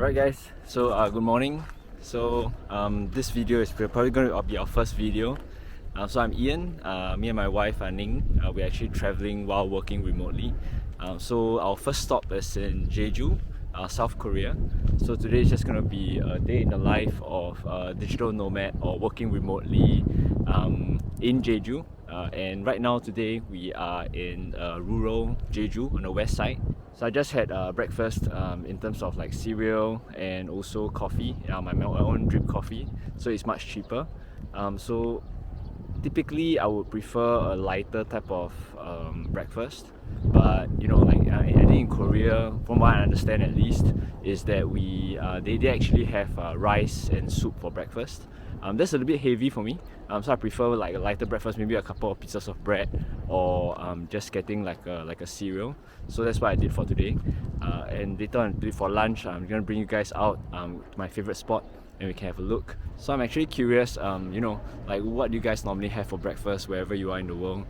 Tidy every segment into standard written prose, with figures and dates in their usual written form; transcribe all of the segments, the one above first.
Alright guys, so good morning. So this video is probably going to be our first video. So I'm Ian, me and my wife are Ning. We're actually traveling while working remotely. So our first stop is in Jeju, South Korea. So today is just going to be a day in the life of a digital nomad or working remotely in Jeju. And right now today we are in rural Jeju on the west side. So I just had breakfast in terms of like cereal and also coffee, my own drip coffee, so it's much cheaper. So typically I would prefer a lighter type of breakfast, but you know, like I think in Korea, from what I understand at least, is that they actually have rice and soup for breakfast. That's a little bit heavy for me, so I prefer like a lighter breakfast, maybe a couple of pieces of bread, or just getting like a cereal. So that's what I did for today. And later on for lunch, I'm gonna bring you guys out to my favorite spot, and we can have a look. So I'm actually curious, you know, like what do you guys normally have for breakfast wherever you are in the world?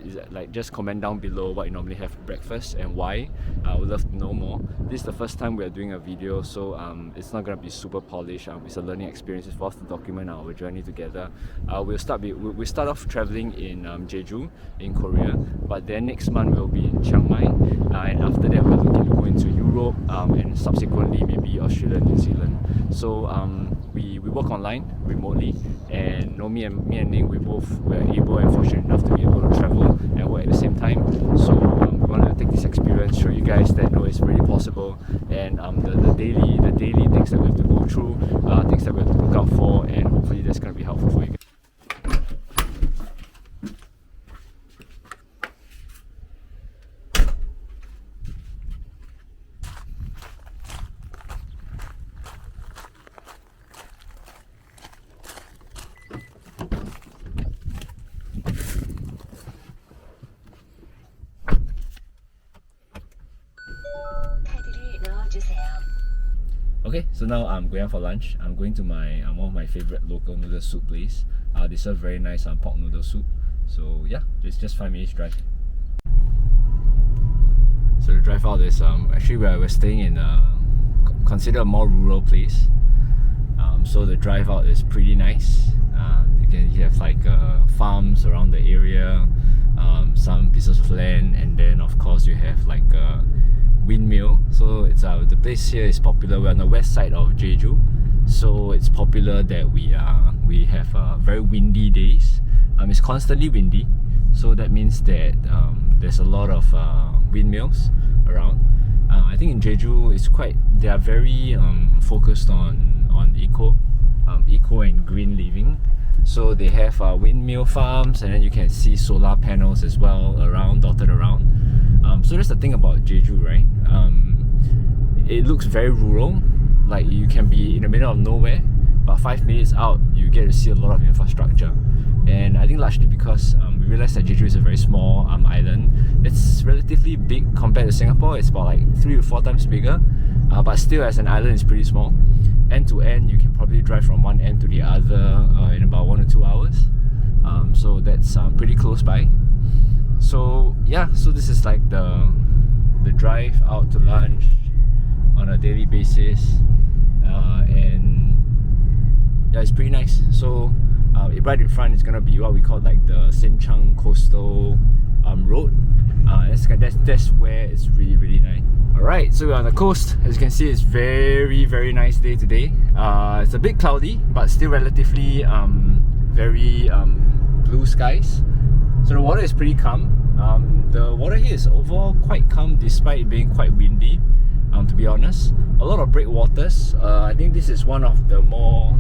Is it, like, just comment down below what you normally have for breakfast and why. I would love to know more. This is the first time we are doing a video, so it's not going to be super polished. It's a learning experience. It's for us to document our journey together. We'll start off traveling in Jeju in Korea, but then next month we'll be in Chiang Mai, and after that we're looking to go into Europe and subsequently maybe Australia and New Zealand. So we work online remotely, and me and Ning, we were able and fortunate enough to be able to travel and work at the same time. So we want to take this experience, show you guys that it's really possible, and the daily things that we have to go through, things that we have to look out for, and hopefully that's going to be helpful for you guys. Okay, so now I'm going out for lunch. I'm going to my one of my favorite local noodle soup place. They serve very nice pork noodle soup. So yeah, just 5 minutes drive. So the drive out is actually we're staying in considered a more rural place. So the drive out is pretty nice. You have like farms around the area, some pieces of land, and then of course you have like windmill. So it's the place here is popular. We're on the west side of Jeju, so it's popular that we have very windy days. It's constantly windy, so that means that there's a lot of windmills around. I think in Jeju they are very focused on eco and green living. So they have windmill farms, and then you can see solar panels as well dotted around. So that's the thing about Jeju, right? It looks very rural, like you can be in the middle of nowhere, but 5 minutes out you get to see a lot of infrastructure. And I think largely because we realized that Jeju is a very small island. It's relatively big compared to Singapore. It's about like 3 to 4 times bigger, but still as an island it's pretty small. End to end you can probably drive from one end to the other in about 1 or 2 hours. So that's pretty close by. So yeah, so this is like the drive out to lunch on a daily basis, and yeah, it's pretty nice. So right in front is gonna be what we call like the Sinchang Coastal Road. That's where it's really nice. Alright, so we're on the coast. As you can see, it's very nice day today. It's a bit cloudy, but still relatively very blue skies. So the water is pretty calm. The water here is overall quite calm despite it being quite windy, to be honest. A lot of breakwaters. I think this is one of the more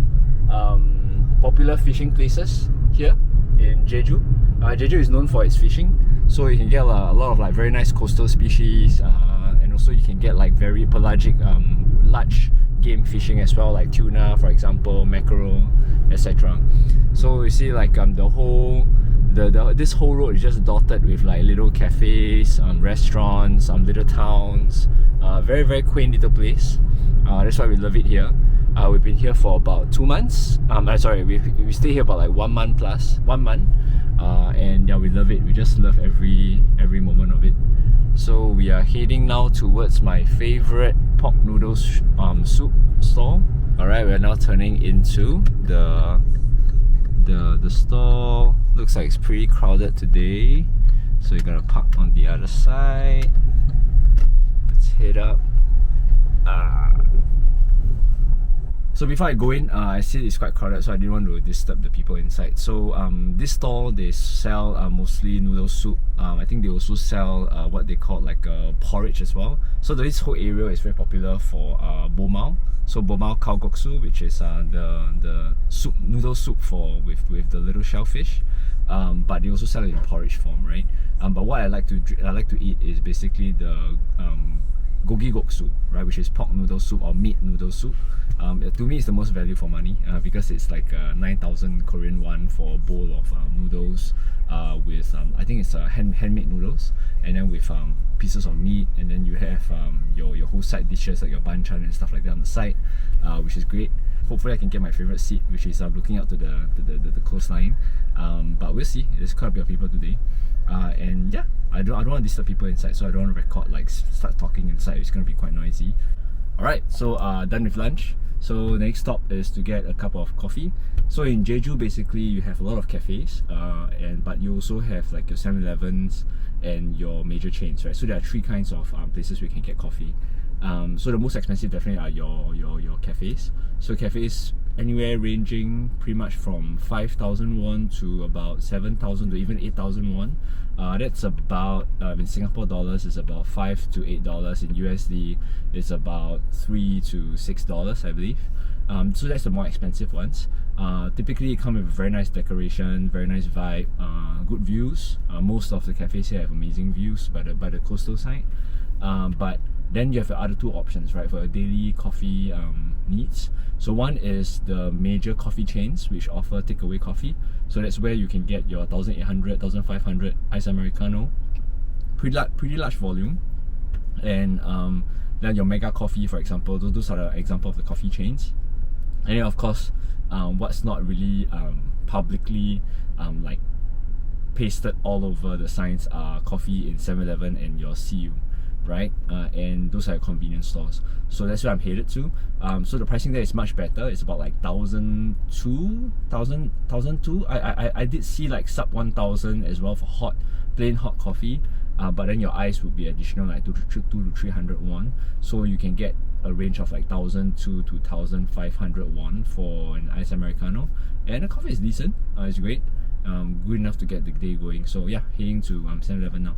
popular fishing places here in Jeju. Jeju is known for its fishing, so you can get a lot of like very nice coastal species, and also you can get like very pelagic large game fishing as well, like tuna for example, mackerel, etc. So you see like this whole road is just dotted with like little cafes, restaurants, little towns. Very quaint little place. That's why we love it here. We've been here for about 2 months. We stay here about like 1 month plus. 1 month. And yeah, we love it. We just love every moment of it. So we are heading now towards my favorite pork noodles soup stall. Alright, we're now turning into the stall. Looks like it's pretty crowded today, so you're gonna park on the other side. Let's head up. So before I go in, I see it's quite crowded, so I didn't want to disturb the people inside. So this stall, they sell mostly noodle soup. I think they also sell what they call like porridge as well. So this whole area is very popular for bomao. So bomao kalguksu, which is the soup, noodle soup with the little shellfish. But they also sell it in porridge form, right? But what I like to eat is basically the gogi-goksu, right, which is pork noodle soup or meat noodle soup. To me, it's the most value for money because it's like 9,000 Korean won for a bowl of noodles with I think it's handmade noodles, and then with pieces of meat, and then you have your whole side dishes like your banchan and stuff like that on the side, which is great. Hopefully I can get my favorite seat, which is looking out to the coastline. But we'll see. There's quite a bit of people today. And yeah, I don't want to disturb people inside, so I don't want to record, like start talking inside. It's going to be quite noisy. Alright, so done with lunch. So next stop is to get a cup of coffee. So in Jeju, basically you have a lot of cafes, but you also have like your 7-Elevens and your major chains, right? So there are three kinds of places where you can get coffee. So the most expensive definitely are your cafes. So cafes anywhere ranging pretty much from 5,000 won to about 7,000 to even 8,000 won. That's about, in Singapore dollars, is about $5 to $8. In USD, it's about $3 to $6, I believe. So that's the more expensive ones. Typically, it comes with very nice decoration, very nice vibe, good views. Most of the cafes here have amazing views by the coastal side. But then you have the other two options, right, for your daily coffee needs. So one is the major coffee chains, which offer takeaway coffee. So that's where you can get your 1,800, 1,500 iced Americano, pretty large volume. And then your mega coffee, for example, those are the example of the coffee chains. And then of course, what's not really publicly like pasted all over the signs are coffee in 7-Eleven and your CU, right? And those are convenience stores. So that's where I'm headed to. So the pricing there is much better. It's about like 1,200. I did see like sub 1,000 as well for plain hot coffee. But then your ice would be additional like 200 to 300 won. So you can get a range of like 1,200 to 1,500 won for an iced Americano. And the coffee is decent. It's great. Good enough to get the day going. So yeah, heading to 7-Eleven now.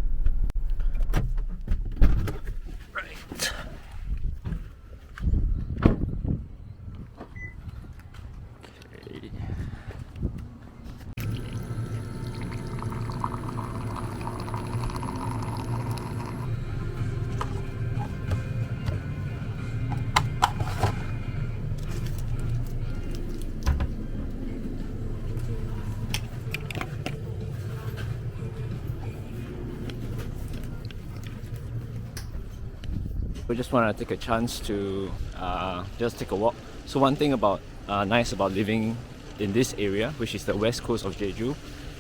We just want to take a chance to just take a walk. So one thing nice about living in this area, which is the west coast of Jeju,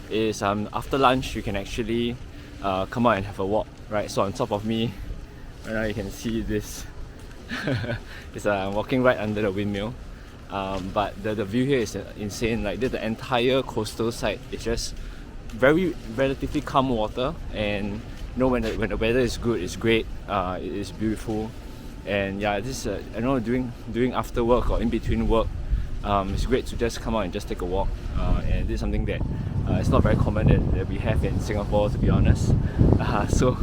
is after lunch you can actually come out and have a walk, right? So on top of me right now you can see this. It's walking right under the windmill. But the view here is insane. Like the entire coastal side is just relatively calm water, and you know, when the weather is good, it's great. It is beautiful, and yeah, this I know during after work or in between work, it's great to just come out and just take a walk. And this is something that it's not very common that we have in Singapore, to be honest. So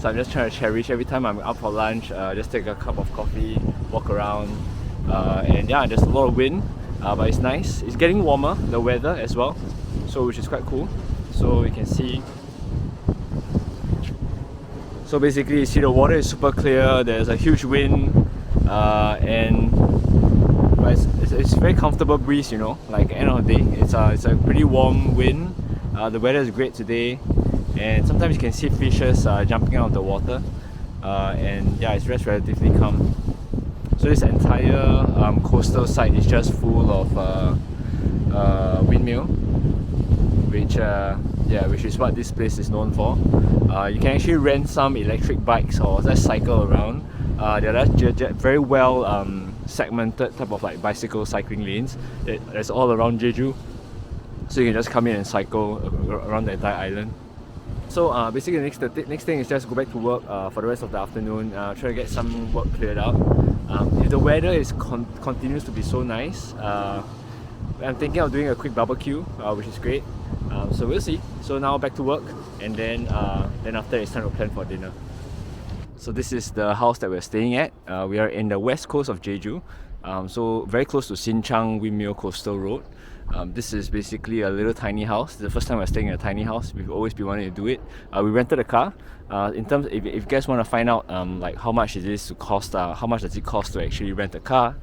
I'm just trying to cherish every time I'm out for lunch. Just take a cup of coffee, walk around, and yeah, there's a lot of wind, but it's nice. It's getting warmer, the weather as well, so which is quite cool. So you can see. So basically, you see the water is super clear. There's a huge wind, and it's a very comfortable breeze. You know, like at the end of the day, it's a pretty warm wind. The weather is great today, and sometimes you can see fishes jumping out of the water, and yeah, it's just relatively calm. So this entire coastal side is just full of windmill, which is what this place is known for. You can actually rent some electric bikes or just cycle around They're very well segmented type of like bicycle cycling lanes. It's all around Jeju, so you can just come in and cycle around the entire island. So basically the next thing is just go back to work for the rest of the afternoon, try to get some work cleared out. If the weather continues to be so nice, I'm thinking of doing a quick barbecue, which is great. So we'll see. So now back to work, and then after it's time to plan for dinner. So this is the house that we're staying at. We are in the west coast of Jeju, so very close to Sinchang Windmill Coastal Road. This is basically a little tiny house. It's the first time we're staying in a tiny house. We've always been wanting to do it. We rented a car. In terms, if you guys want to find out like how much it is to cost, how much does it cost to actually rent a car,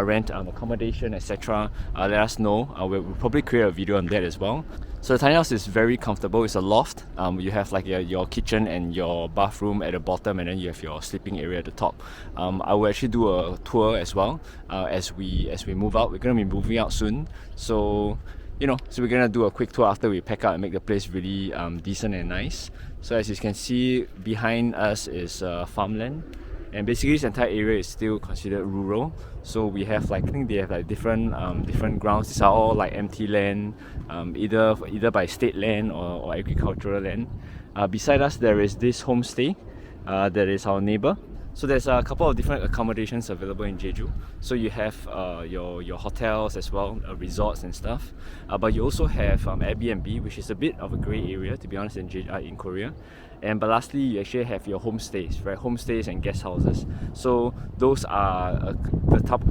rent accommodation, etc. Let us know. We'll probably create a video on that as well. So the tiny house is very comfortable. It's a loft. You have like your kitchen and your bathroom at the bottom, and then you have your sleeping area at the top. I will actually do a tour as well as we move out. We're gonna be moving out soon, so so we're gonna do a quick tour after we pack up and make the place really decent and nice. So as you can see, behind us is farmland, and basically this entire area is still considered rural. So we have like, I think they have like different grounds. These are all like empty land, either by state land or agricultural land. Beside us there is this homestay that is our neighbor. So there's a couple of different accommodations available in Jeju. So you have your hotels as well, resorts and stuff. But you also have Airbnb, which is a bit of a grey area, to be honest, in Korea. But lastly, you actually have your homestays, right? Homestays and guest houses. So those are the top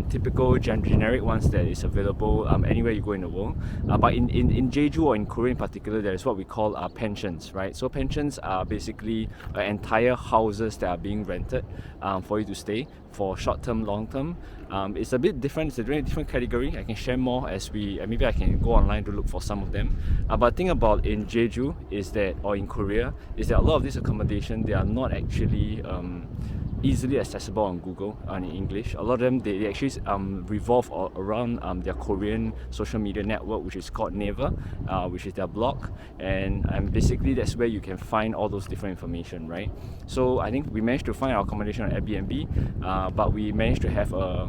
typical generic ones that is available anywhere you go in the world. But in Jeju, or in Korea in particular, there is what we call pensions, right? So pensions are basically entire houses that are being rented for you to stay for short-term, long-term. It's a bit different. It's a very different category. I can share more as maybe I can go online to look for some of them. But the thing about in Jeju is that, or in Korea, is that a lot of these accommodation, they are not actually easily accessible on Google and in English. A lot of them, they actually revolve around their Korean social media network, which is called Naver, which is their blog, and basically that's where you can find all those different information, right? So I think we managed to find our accommodation on Airbnb, but we managed to have a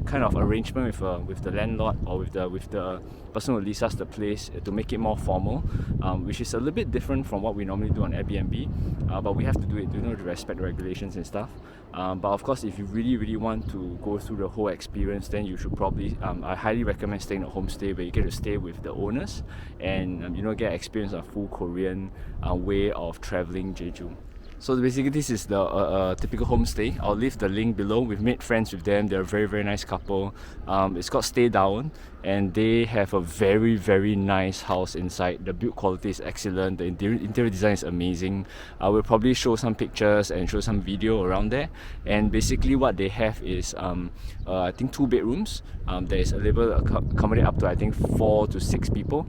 kind of arrangement with the landlord, or with the person who leases us the place, to make it more formal, which is a little bit different from what we normally do on Airbnb, but we have to do it, to respect the regulations and stuff. But of course, if you really want to go through the whole experience, then you should probably, I highly recommend staying at a homestay, where you get to stay with the owners and get experience a full Korean way of traveling Jeju. So basically this is the typical homestay. I'll leave the link below. We've made friends with them. They're a very nice couple. It's called Stay Down, and they have a very nice house inside. The build quality is excellent. The interior design is amazing. I will probably show some pictures and show some video around there. And basically what they have is I think 2 bedrooms that is able to accommodate up to I think 4 to 6 people.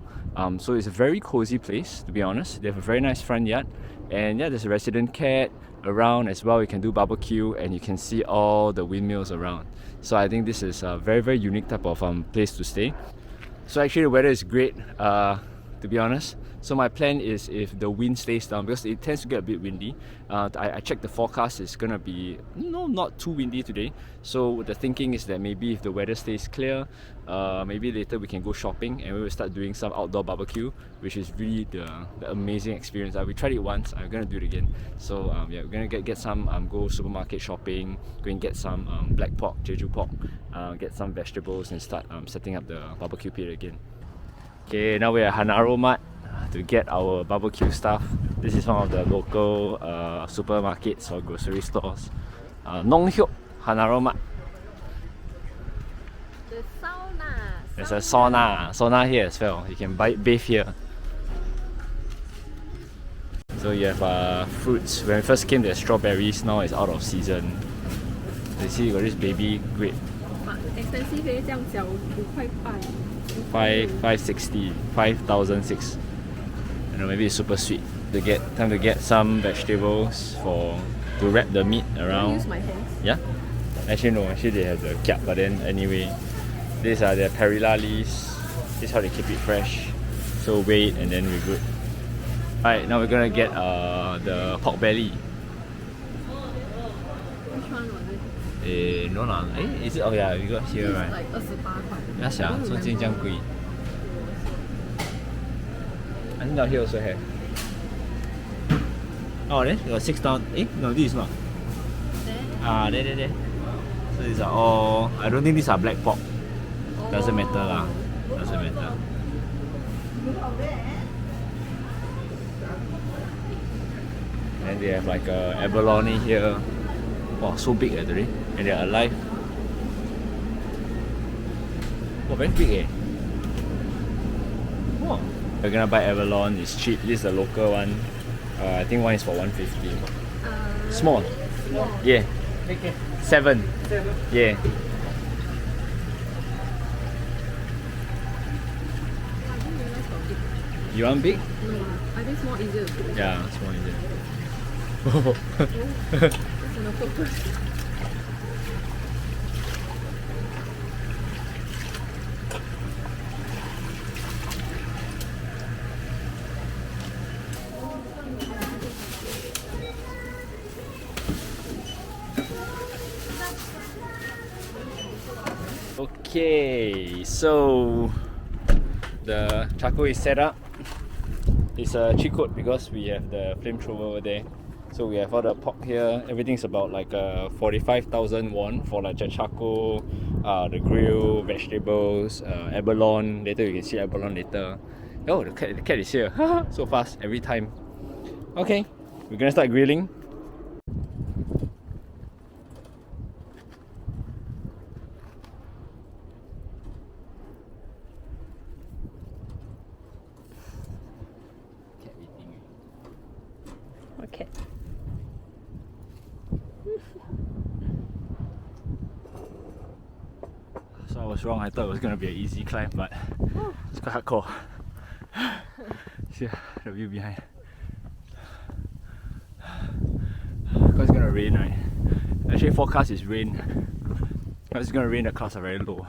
So it's a very cozy place, to be honest. They have a very nice front yard. And yeah, there's a resident cat around as well. You can do barbecue, and you can see all the windmills around. So I think this is a very unique type of place to stay. So actually the weather is great, to be honest. So my plan is, if the wind stays down, because it tends to get a bit windy, I checked the forecast, it's gonna be not too windy today. So the thinking is that maybe if the weather stays clear, maybe later we can go shopping and we will start doing some outdoor barbecue, which is really the amazing experience. We tried it once, I'm gonna do it again. So yeah, we're gonna get some go supermarket shopping, go and get some black pork, Jeju pork, get some vegetables, and start setting up the barbecue pit again. Okay, now we're at Hangyeong-myeon Mart to get our barbecue stuff. This is one of the local supermarkets or grocery stores. Nonghyuk Hangyeong-myeon Mart. The sauna. There's a sauna here as well. You can bathe here. So you have fruits. When we first came, there's strawberries. Now it's out of season. You see, you got this baby grape. Expensive 这样小5块半。 5,600, 5,006. Maybe it's super sweet. Time to get some vegetables to wrap the meat around. Use my hands. Yeah. Actually no. Actually they have the kiap, but then anyway, these are their perilla leaves. This is how they keep it fresh. So wait, and then we're good. Alright, now we're gonna get the pork belly. No lah. Is it? Oh yeah, we got here right. Like 28 块. Yeah, sia, so this is贵. I think down here also have. Oh, then you got 6 down. No, this is not. There. So these are all. I don't think these are black pork. Doesn't matter lah. Doesn't matter. And they have like a abalone here. Wow, so big actually. And they're alive. Oh, very big eh. Wow. We're gonna buy abalone. It's cheap. This is the local one. I think one is for 150. Small. Yeah. 7. Yeah. You want big? No, I think small easier to cook. Yeah, small easier. It's in the focus. Okay, so the charcoal is set up. It's a cheat code because we have the flamethrower over there. So we have all the pork here. Everything's about like 45,000 won for like the charcoal, the grill, vegetables, abalone. Later you can see abalone later. Oh, the cat is here. So fast every time. Okay, we're gonna start grilling. Okay. So I was wrong. I thought it was gonna be an easy climb, but it's quite hardcore. See the view behind. Because it's gonna rain, right? Actually, forecast is rain. Because it's gonna rain, the clouds are very low.